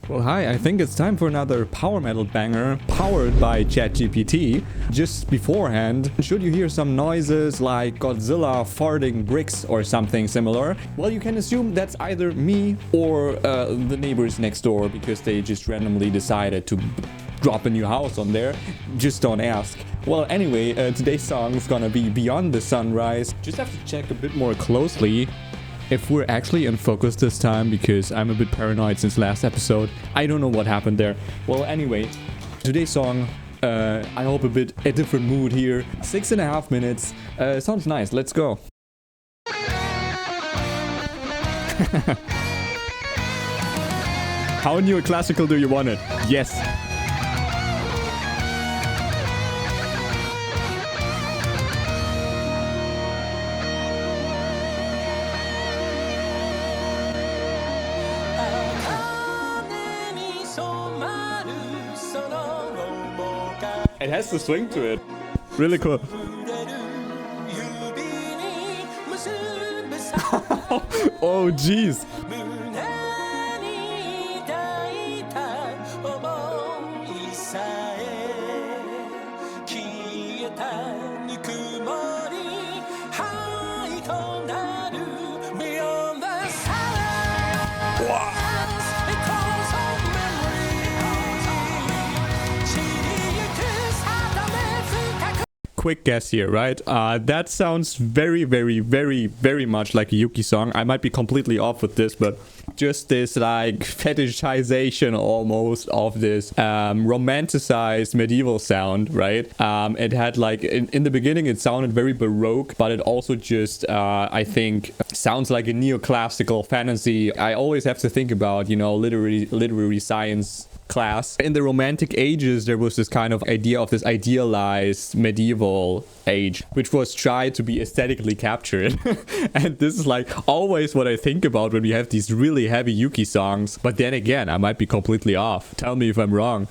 Well, hi, I think it's time for another power metal banger powered by ChatGPT. Just beforehand, should you hear some noises like Godzilla farting bricks or something similar, well, you can assume that's either me or the neighbors next door because they just randomly decided to drop a new house on there. Just don't ask. Well, anyway, today's song is gonna be Beyond the Sunrise. Just have to check a bit more closely if we're actually in focus this time, because I'm a bit paranoid since last episode. I don't know what happened there. Well, anyway, today's song, I hope a bit a different mood here. 6.5 minutes. Sounds nice. Let's go. How new classical do you want it? Yes. It has to swing to it. Really cool. Oh, jeez. Quick guess here, right? That sounds very much like a Yuki song. I might be completely off with this, but just this like fetishization almost of this romanticized medieval sound, right? It had like in the beginning it sounded very baroque, but it also just I think sounds like a neoclassical fantasy. I always have to think about, you know, literary science class. In the Romantic ages, there was this kind of idea of this idealized medieval age, which was tried to be aesthetically captured. And this is like always what I think about when we have these really heavy Yuki songs. But then again, I might be completely off. Tell me if I'm wrong.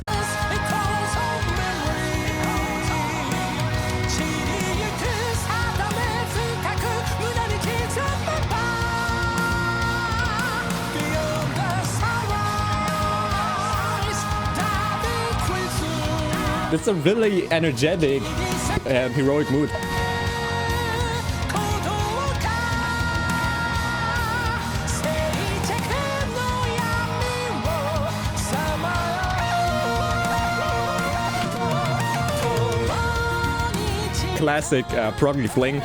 It's a really energetic and heroic mood. Classic proggy fling.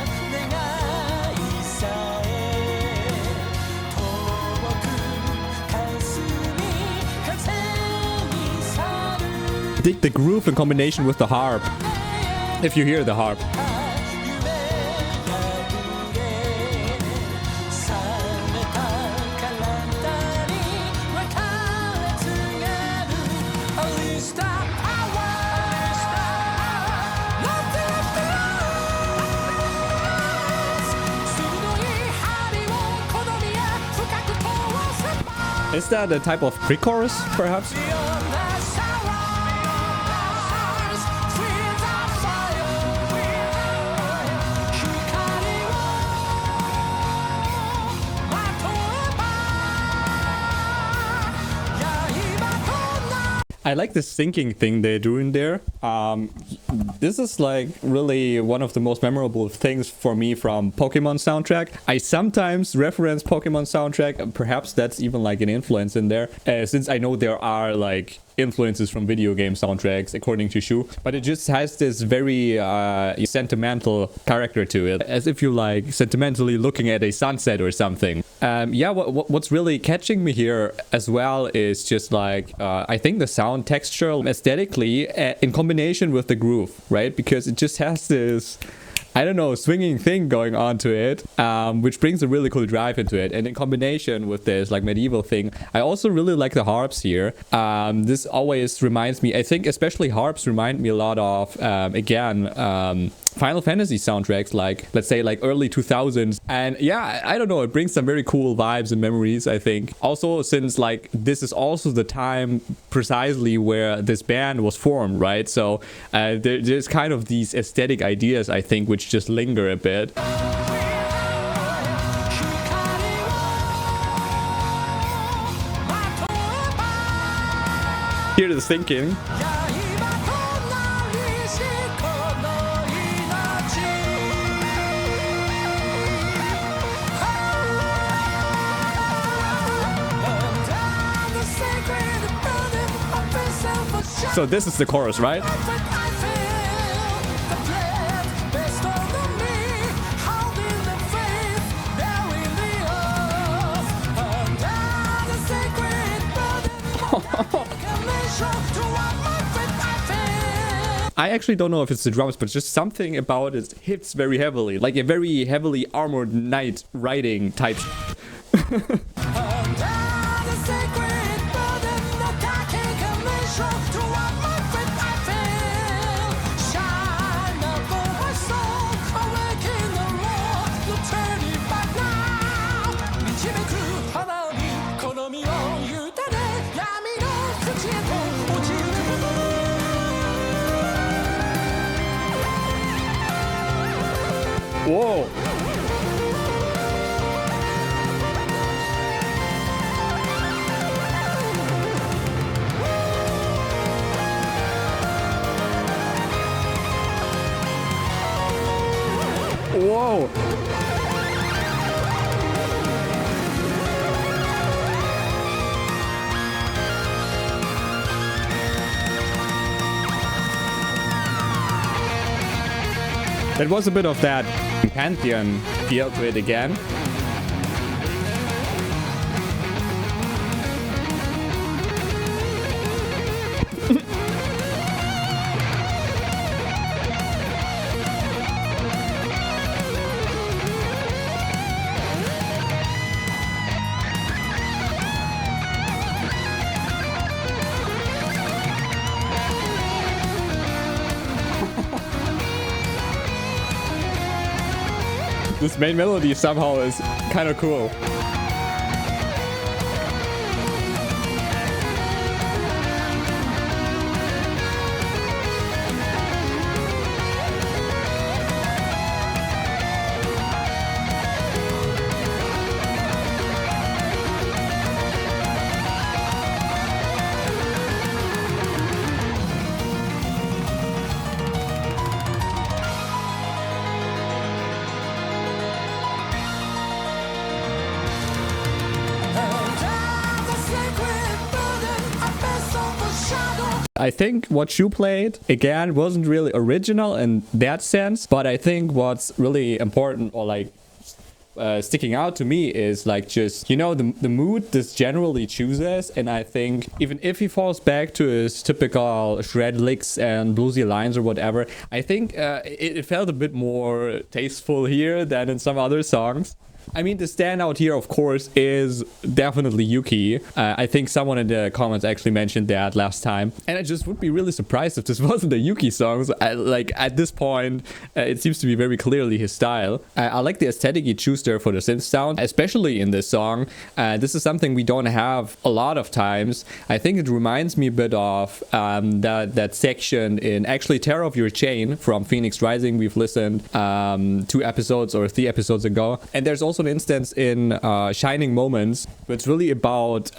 Dig the groove in combination with the harp, if you hear the harp. Is that a type of pre-chorus, perhaps? I like this syncing thing they're doing there. This is like really one of the most memorable things for me from Pokemon soundtrack. I sometimes reference Pokemon soundtrack. Perhaps that's even like an influence in there, since I know there are like influences from video game soundtracks according to Shu, but it just has this very sentimental character to it, as if you're like sentimentally looking at a sunset or something. Yeah, what's really catching me here as well is just like I think the sound texture aesthetically in combination with the groove, right? Because it just has this, I don't know, swinging thing going on to it, which brings a really cool drive into it. And in combination with this like medieval thing, I also really like the harps here. This always reminds me, I think especially harps remind me a lot of, again, Final Fantasy soundtracks, like let's say like early 2000s. And yeah, I don't know, it brings some very cool vibes and memories, I think. Also, since like this is also the time precisely where this band was formed, right? So there's kind of these aesthetic ideas, I think, which just linger a bit. Hear the thinking. So this is the chorus, right? I actually don't know if it's the drums, but just something about it hits very heavily, like a very heavily armored knight riding type. Whoa. Whoa. That was a bit of that Pantheon feel to it again. This main melody somehow is kind of cool. I think what you played, again, wasn't really original in that sense, but I think what's really important or like sticking out to me is like just, you know, the mood this generally chooses. And I think even if he falls back to his typical shred licks and bluesy lines or whatever, I think it felt a bit more tasteful here than in some other songs. I mean, the standout here, of course, is definitely Yuki. I think someone in the comments actually mentioned that last time. And I just would be really surprised if this wasn't a Yuki song. So like, at this point, it seems to be very clearly his style. I like the aesthetic he chose there for the synth sound, especially in this song. This is something we don't have a lot of times. I think it reminds me a bit of that section in actually Terror of Your Chain from Phoenix Rising. We've listened 2 episodes or 3 episodes ago. And there's also an instance in Shining Moments where it's really about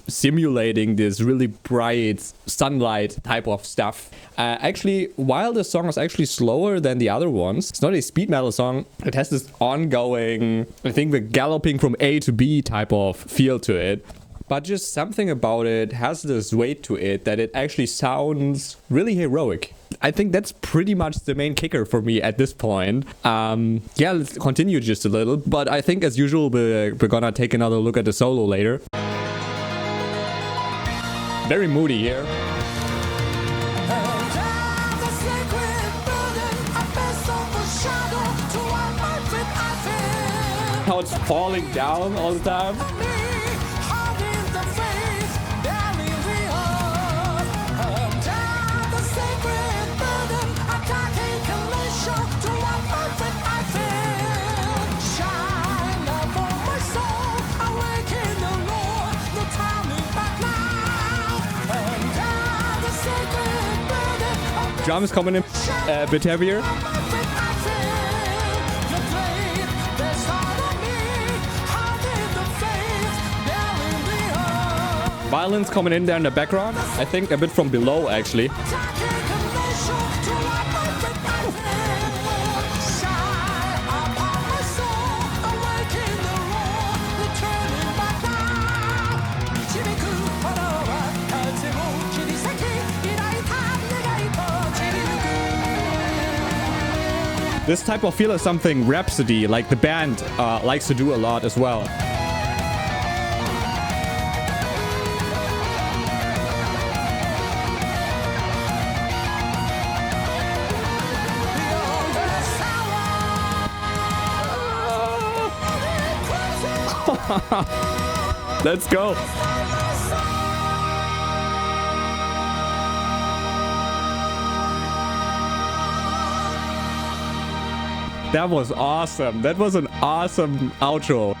simulating this really bright sunlight type of stuff. Actually, while the song is actually slower than the other ones, it's not a speed metal song. It has this ongoing, I think, the galloping from A to B type of feel to it. But just something about it has this weight to it that it actually sounds really heroic. I think that's pretty much the main kicker for me at this point. Yeah, let's continue just a little. But I think as usual, we're gonna take another look at the solo later. Very moody here. How it's falling down all the time. Drums coming in a bit heavier. Violins coming in there in the background. I think a bit from below, actually. This type of feel is something Rhapsody, like the band, likes to do a lot as well. Let's go. That was awesome. That was an awesome outro.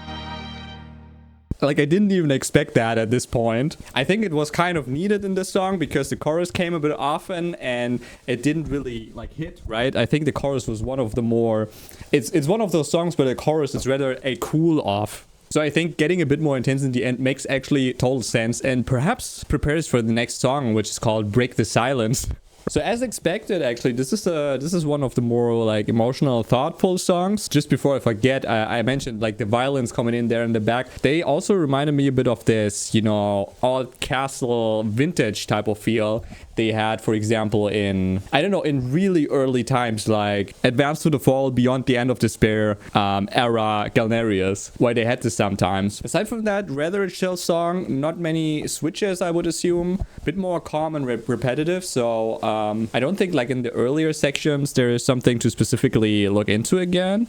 Like, I didn't even expect that at this point. I think it was kind of needed in this song because the chorus came a bit often and it didn't really like hit, right? I think the chorus was one of the more... It's one of those songs where the chorus is rather a cool off. So I think getting a bit more intense in the end makes actually total sense and perhaps prepares for the next song, which is called Break the Silence. So as expected, actually, this is one of the more like emotional, thoughtful songs. Just before I forget, I mentioned like the violins coming in there in the back. They also reminded me a bit of this, you know, old castle vintage type of feel they had, for example, in, I don't know, in really early times, like Advance to the Fall, Beyond the End of Despair era Galneryus, where they had this sometimes. Aside from that, rather a chill song, not many switches, I would assume. A bit more calm and repetitive, so I don't think like in the earlier sections there is something to specifically look into again.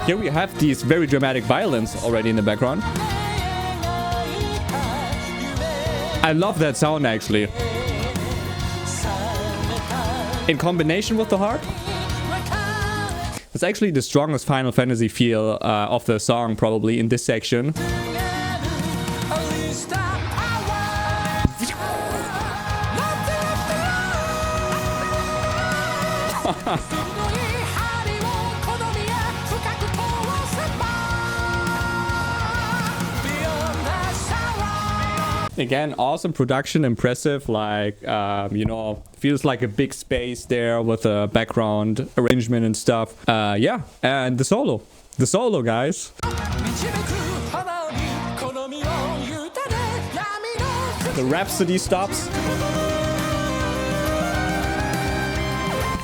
Here we have these very dramatic violins already in the background. I love that sound actually. In combination with the harp, it's actually the strongest Final Fantasy feel of the song probably in this section. Again, awesome production, impressive, like, you know, feels like a big space there with a background arrangement and stuff. Yeah, and the solo, guys. The Rhapsody stops.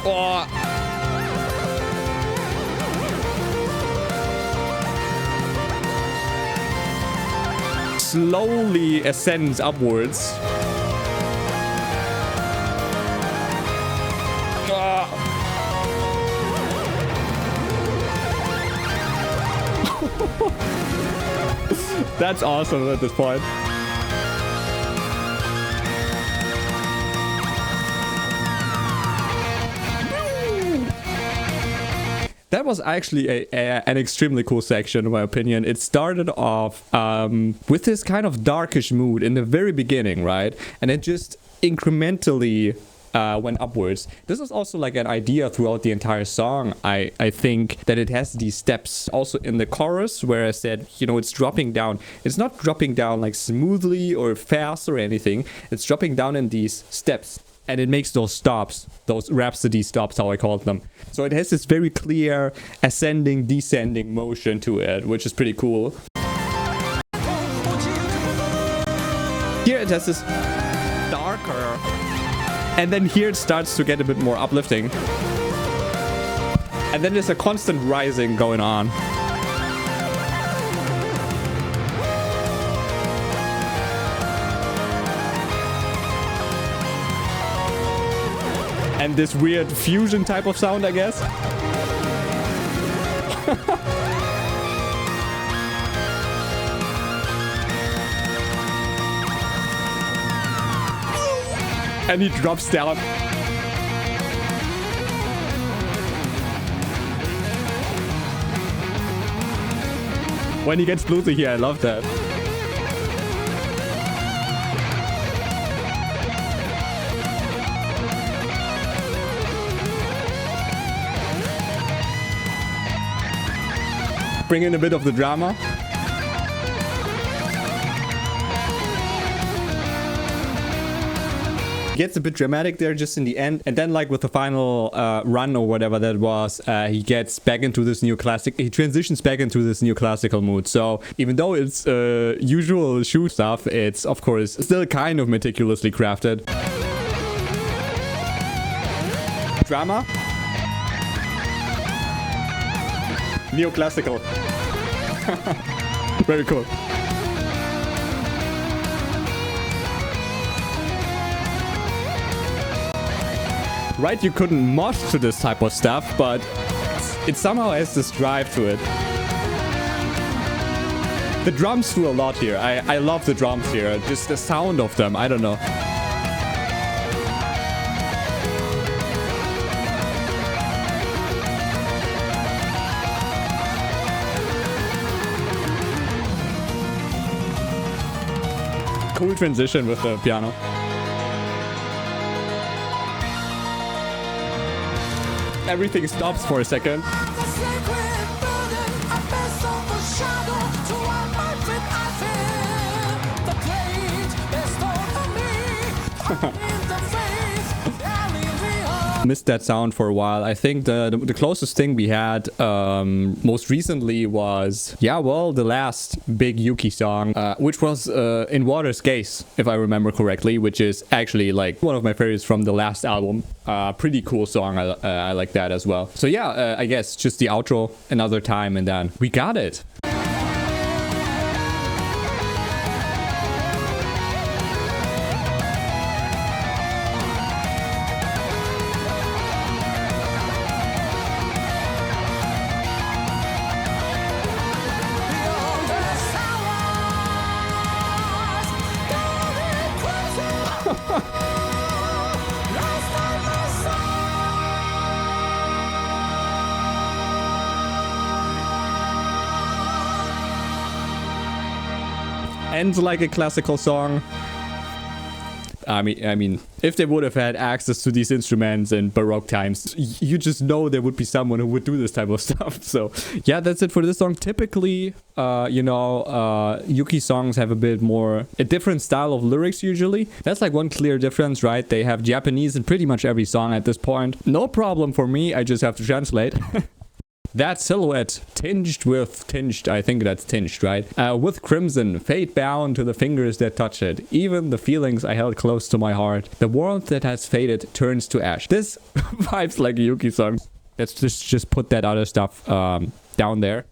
Oh. Slowly ascends upwards. That's awesome at this point. That was actually an extremely cool section, in my opinion. It started off with this kind of darkish mood in the very beginning, right? And it just incrementally went upwards. This is also like an idea throughout the entire song. I think that it has these steps also in the chorus where I said, you know, it's dropping down. It's not dropping down like smoothly or fast or anything. It's dropping down in these steps. And it makes those stops, those Rhapsody stops, how I called them. So it has this very clear ascending, descending motion to it, which is pretty cool. Here it has this darker, and then here it starts to get a bit more uplifting. And then there's a constant rising going on. And this weird fusion type of sound, I guess. And he drops down. When he gets bluesy here, I love that. Bring in a bit of the drama. Gets a bit dramatic there just in the end, and then like with the final run or whatever that was, he gets back into this neoclassic. He transitions back into this neoclassical mood. So even though it's usual shoe stuff, it's of course still kind of meticulously crafted. Drama. Neoclassical. Very cool. Right, you couldn't mod to this type of stuff, but it somehow has this drive to it. The drums do a lot here. I love the drums here. Just the sound of them. I don't know. Cool transition with the piano. Everything stops for a second. Missed that sound for a while. I think the closest thing we had most recently was, yeah, well, the last big Yuki song, which was In Water's Case, if I remember correctly, which is actually like one of my favorites from the last album. Pretty cool song. I like that as well. So yeah, I guess just the outro another time, and then we got it. Ends like a classical song. I mean, if they would have had access to these instruments in Baroque times, you just know there would be someone who would do this type of stuff. So yeah, that's it for this song. Typically, Yuki songs have a different style of lyrics usually. That's like one clear difference, right? They have Japanese in pretty much every song at this point. No problem for me, I just have to translate. That silhouette, I think that's tinged, right? With crimson, fade bound to the fingers that touch it. Even the feelings I held close to my heart. The warmth that has faded turns to ash. This vibes like a Yuki song. Let's just put that other stuff down there.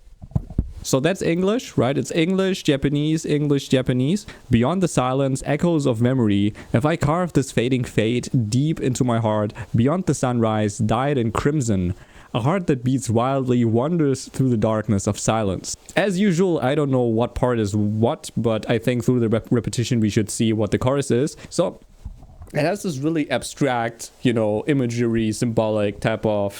So that's English, right? It's English, Japanese, English, Japanese. Beyond the silence, echoes of memory. If I carve this fading fate deep into my heart, beyond the sunrise, dyed in crimson. A heart that beats wildly wanders through the darkness of silence. As usual, I don't know what part is what, but I think through the repetition we should see what the chorus is. So it has this really abstract, imagery, symbolic type of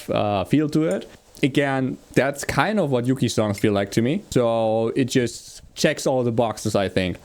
feel to it. Again, that's kind of what Yuki songs feel like to me. So it just checks all the boxes, I think.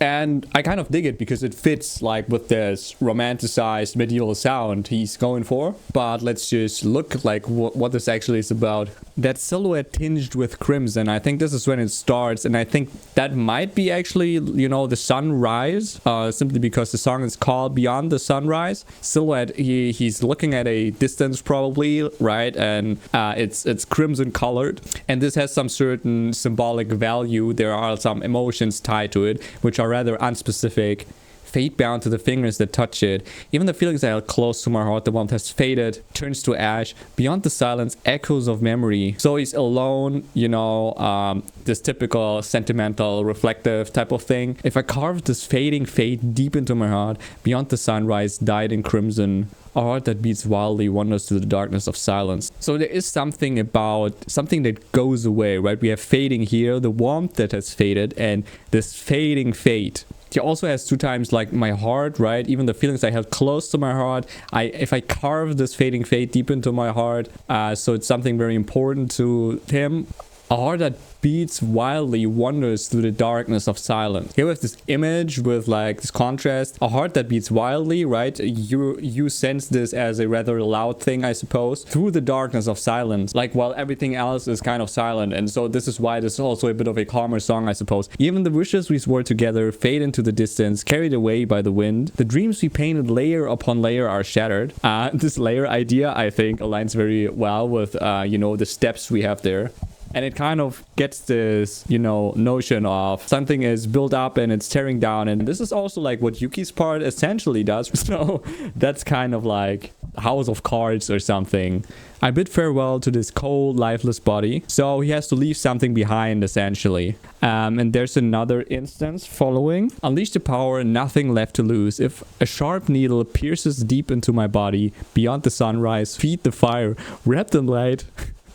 And I kind of dig it because it fits like with this romanticized medieval sound he's going for. But let's just look like what this actually is about. That silhouette tinged with crimson, I think this is when it starts, and I think that might be actually, the sunrise, simply because the song is called Beyond the Sunrise. Silhouette, he's looking at a distance probably, right? And it's crimson colored, and this has some certain symbolic value. There are some emotions tied to it, which are rather unspecific. Fate bound to the fingers that touch it. Even the feelings that are close to my heart, the warmth has faded, turns to ash. Beyond the silence, echoes of memory. So he's alone, this typical sentimental, reflective type of thing. If I carved this fading fate deep into my heart, beyond the sunrise, dyed in crimson. A heart that beats wildly wanders through the darkness of silence. So there is something that goes away, right? We have fading here, the warmth that has faded, and this fading fate. He also has two times like my heart, right? Even the feelings I held close to my heart. If I carve this fading fate deep into my heart, so it's something very important to him. A heart that beats wildly wanders through the darkness of silence. Here we have this image with like this contrast. A heart that beats wildly, right? You sense this as a rather loud thing, I suppose, through the darkness of silence, like while everything else is kind of silent. And so this is why this is also a bit of a calmer song, I suppose. Even the wishes we swore together fade into the distance, carried away by the wind. The dreams we painted layer upon layer are shattered. This layer idea, I think, aligns very well with, you know, the steps we have there. And it kind of gets this, you know, notion of something is built up and it's tearing down. And this is also like what Yuki's part essentially does. So that's kind of like House of Cards or something. I bid farewell to this cold, lifeless body. So he has to leave something behind, essentially. And there's another instance following. Unleash the power, nothing left to lose. If a sharp needle pierces deep into my body, beyond the sunrise, feed the fire, wrapped in light.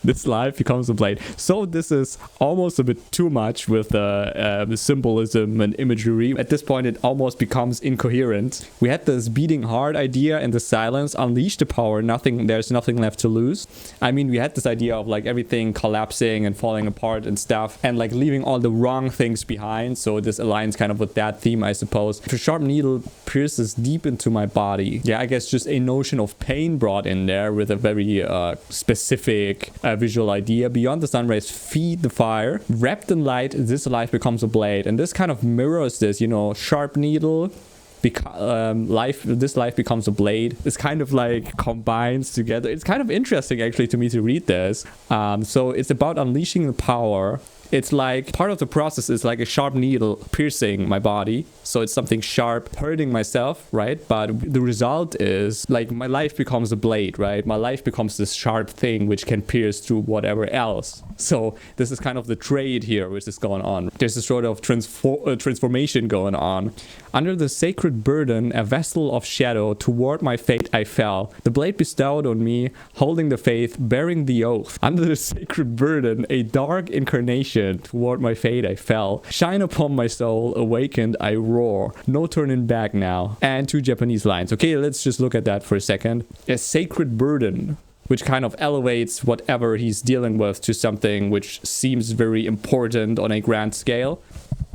This life becomes a blade. So this is almost a bit too much with the symbolism and imagery. At this point, it almost becomes incoherent. We had this beating heart idea in the silence. Unleash the power. There's nothing left to lose. I mean, we had this idea of like everything collapsing and falling apart and stuff, and like leaving all the wrong things behind. So this aligns kind of with that theme, I suppose. If a sharp needle pierces deep into my body. Yeah, I guess just a notion of pain brought in there with a very specific visual idea. Beyond the sunrise, feed the fire. Wrapped in light, this life becomes a blade. And this kind of mirrors this, you know, sharp needle, this life becomes a blade. It's kind of like combines together. It's kind of interesting actually to me to read this. So it's about unleashing the power. It's like part of the process is like a sharp needle piercing my body. So it's something sharp hurting myself, right? But the result is like my life becomes a blade, right? My life becomes this sharp thing which can pierce through whatever else. So this is kind of the trade here which is going on. There's a sort of transformation going on. Under the sacred burden, a vessel of shadow, toward my fate I fell. The blade bestowed on me, holding the faith, bearing the oath. Under the sacred burden, a dark incarnation, toward my fate I fell. Shine upon my soul, awakened I roar. No turning back now. And 2 Japanese lines. Okay, let's just look at that for a second. A sacred burden, which kind of elevates whatever he's dealing with to something which seems very important on a grand scale.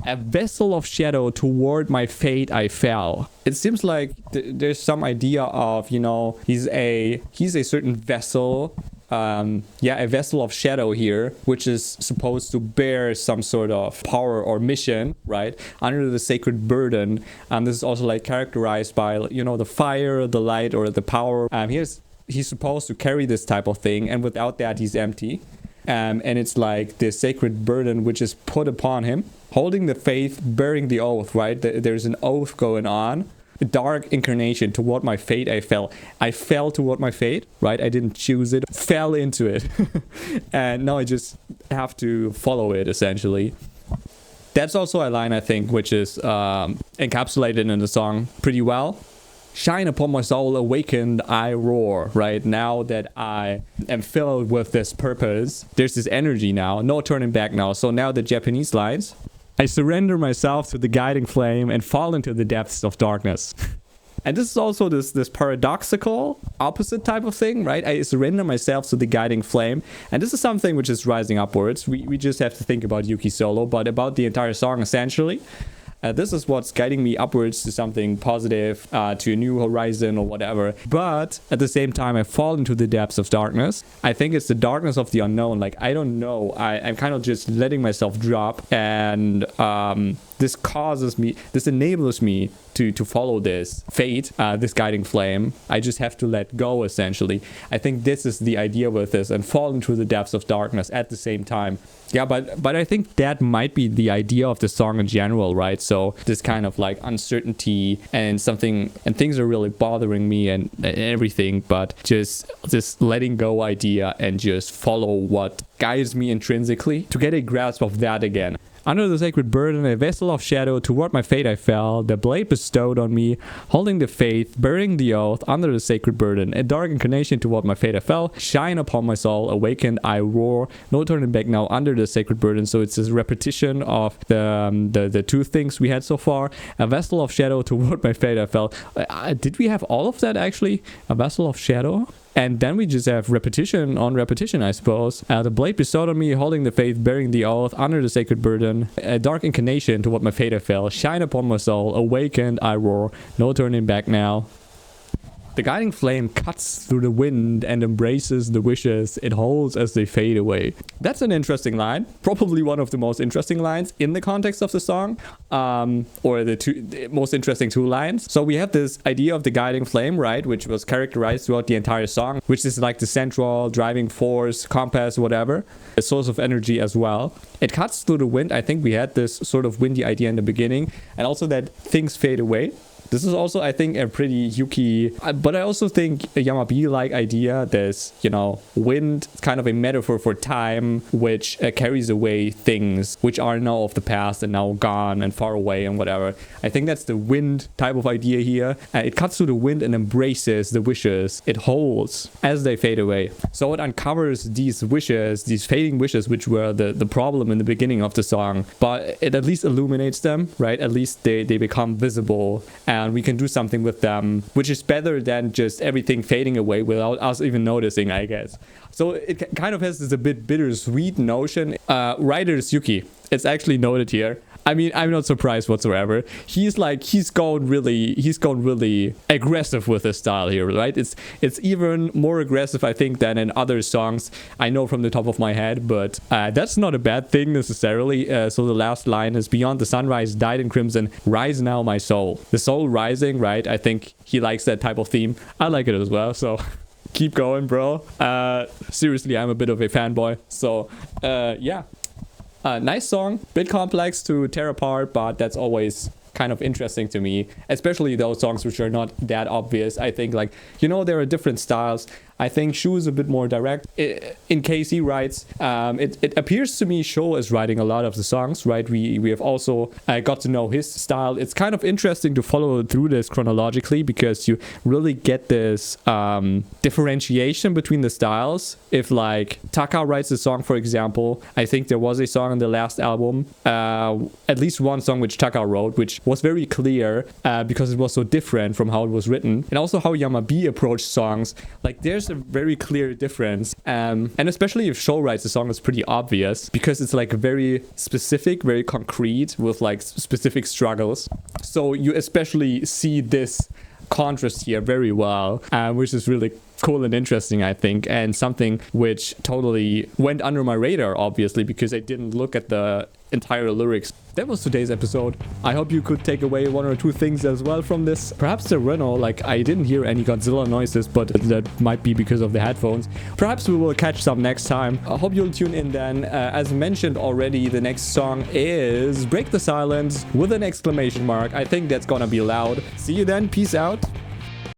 A vessel of shadow, toward my fate I fell. It seems like there's some idea of, you know, he's a certain vessel. A vessel of shadow here, which is supposed to bear some sort of power or mission, right? Under the sacred burden. And this is also like characterized by, you know, the fire, the light, or the power. He's supposed to carry this type of thing, and without that he's empty. And it's like the sacred burden which is put upon him, holding the faith, bearing the oath, right? There's an oath going on. A dark incarnation, toward my fate I fell. I fell toward my fate, right? I didn't choose it, fell into it. And now I just have to follow it, essentially. That's also a line, I think, which is encapsulated in the song pretty well. Shine upon my soul, awakened I roar, right? Now that I am filled with this purpose, there's this energy now, no turning back now. So now the Japanese lines. I surrender myself to the guiding flame and fall into the depths of darkness. And this is also this paradoxical opposite type of thing, right? I surrender myself to the guiding flame. And this is something which is rising upwards. We just have to think about Yuki solo, but about the entire song essentially. This is what's guiding me upwards to something positive, to a new horizon or whatever. But at the same time, I fall into the depths of darkness. I think it's the darkness of the unknown. Like, I don't know. I'm kind of just letting myself drop. And this enables me to follow this fate, this guiding flame. I just have to let go, essentially. I think this is the idea with this, and fall into the depths of darkness at the same time. Yeah, but I think that might be the idea of the song in general, right? So this kind of like uncertainty and things are really bothering me and everything, but just this letting go idea and just follow what guides me intrinsically to get a grasp of that again. Under the sacred burden, a vessel of shadow, toward my fate I fell. The blade bestowed on me, holding the faith, bearing the oath. Under the sacred burden, a dark incarnation, toward my fate I fell. Shine upon my soul, awakened I roar. No turning back now. Under the sacred burden. So it's this repetition of the two things we had so far. A vessel of shadow, toward my fate I fell. Did we have all of that actually? A vessel of shadow? And then we just have repetition on repetition, I suppose. The blade bestowed on me, holding the faith, bearing the oath, under the sacred burden. A dark inclination to what my fate I fell. Shine upon my soul, awakened, I roar. No turning back now. The guiding flame cuts through the wind and embraces the wishes it holds as they fade away. That's an interesting line. Probably one of the most interesting lines in the context of the song. Or the most interesting two lines. So we have this idea of the guiding flame, right? Which was characterized throughout the entire song. Which is like the central driving force, compass, whatever. A source of energy as well. It cuts through the wind. I think we had this sort of windy idea in the beginning. And also that things fade away. This is also, I think, a pretty Yuki, but I also think a Yamabi-like idea. There's, you know, wind, kind of a metaphor for time, which carries away things which are now of the past and now gone and far away and whatever. I think that's the wind type of idea here. It cuts through the wind and embraces the wishes it holds as they fade away. So it uncovers these wishes, these fading wishes, which were the problem in the beginning of the song. But it at least illuminates them, right? At least they become visible. And we can do something with them, which is better than just everything fading away without us even noticing, I guess. So it kind of has this a bit bittersweet notion. Writer's Yuki, it's actually noted here. I mean, I'm not surprised whatsoever. He's going really aggressive with his style here, right? It's even more aggressive, I think, than in other songs I know from the top of my head, but that's not a bad thing necessarily. So the last line is, beyond the sunrise, dyed in crimson, rise now my soul. The soul rising, right? I think he likes that type of theme. I like it as well, so keep going, bro. Seriously, I'm a bit of a fanboy, so yeah. Nice song, bit complex to tear apart, but that's always kind of interesting to me, especially those songs which are not that obvious. I think, like, you know, there are different styles. I think Shu is a bit more direct. In case he writes, it appears to me Sho is writing a lot of the songs, right? We have also got to know his style. It's kind of interesting to follow through this chronologically because you really get this differentiation between the styles. If like Taka writes a song, for example, I think there was a song on the last album, at least one song which Taka wrote, which was very clear because it was so different from how it was written. And also how Yamabi approached songs. Like there's a very clear difference, and especially if Sho writes a song, it's pretty obvious because it's like very specific, very concrete with like specific struggles. So you especially see this contrast here very well, which is really cool and interesting, I think, and something which totally went under my radar, obviously, because I didn't look at the entire lyrics. That was today's episode. I hope you could take away one or two things as well from this. Perhaps the Renault, like I didn't hear any Godzilla noises, but that might be because of the headphones. Perhaps we will catch some next time. I hope you'll tune in then. As mentioned already, the next song is Break the Silence with an exclamation mark. I think that's gonna be loud. See you then. Peace out.